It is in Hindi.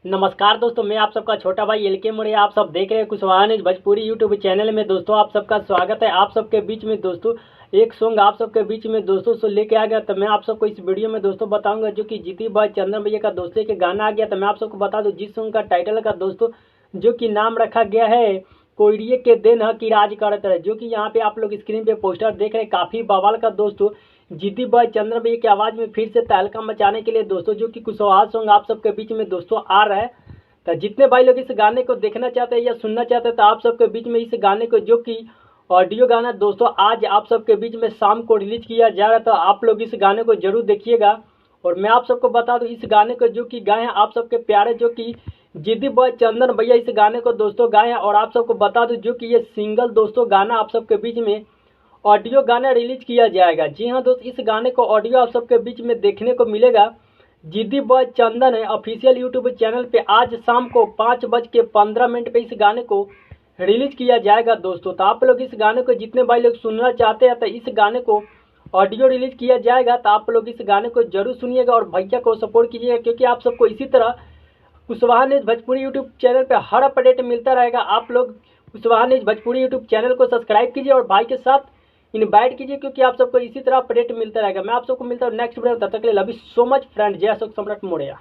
नमस्कार दोस्तों, मैं आप सबका छोटा भाई एलके मोरे। आप सब देख रहे हैं Kushwaha news Bhojpuri YouTube channel में। दोस्तों आप सबका स्वागत है। आप सबके बीच में दोस्तों एक सॉन्ग आप सबके बीच में दोस्तों सो लेके आ गया। तो मैं आप सबको इस वीडियो में दोस्तों बताऊंगा जो कि जीती बॉय चंदन भैया का दोस्तों के गाना आ गया। तो मैं आप सबको बता दूं जिस सॉन्ग का टाइटल का दोस्तों जो कि नाम रखा गया है कोयरिए के दिन ह की राज करत रहे। जो कि यहाँ पे आप लोग स्क्रीन पे पोस्टर देख रहे हैं, काफी बवाल का दोस्तों जीती बॉय चंद्र भैया की आवाज में फिर से तहलका मचाने के लिए दोस्तों जो कि कुशवाहा सॉन्ग आप सबके बीच में दोस्तों आ रहा है। तो जितने भाई लोग इस गाने को देखना चाहते हैं या सुनना चाहते हैं तो आप सबके बीच में इस गाने को जो कि ऑडियो गाना दोस्तों आज आप सबके बीच में शाम को रिलीज किया जाएगा। तो आप लोग इस गाने को जरूर देखिएगा। और मैं आप सबको बता दूं इस गाने को जो कि गाए हैं आप सबके प्यारे जो कि जिद्दी बॉय चंदन भैया इस गाने को दोस्तों गाए हैं। और आप सबको बता दूं जो कि ये सिंगल दोस्तों गाना आप सबके बीच में ऑडियो गाना रिलीज किया जाएगा। जी हाँ दोस्त, इस गाने को ऑडियो आप सबके बीच में देखने को मिलेगा। जिद्दी बॉय चंदन है ऑफिशियल यूट्यूब चैनल पे आज शाम को 5:15 पे इस गाने को रिलीज किया जाएगा दोस्तों। तो आप लोग इस गाने को जितने भाई लोग सुनना चाहते हैं तो इस गाने को ऑडियो रिलीज किया जाएगा। तो आप लोग इस गाने को जरूर सुनिएगा और भैया को सपोर्ट कीजिएगा, क्योंकि आप सबको इसी तरह Kushwaha news Bhojpuri YouTube channel पे हर अपडेट मिलता रहेगा। आप लोग Kushwaha news Bhojpuri YouTube channel को सब्सक्राइब कीजिए और भाई के साथ इनवाइट कीजिए, क्योंकि आप सबको इसी तरह अपडेट मिलता रहेगा। मैं आप सबको मिलता हूँ नेक्स्ट वीडियो में, तब तक के लिए love you so much friend. जय अशोक सम्राट मौर्य।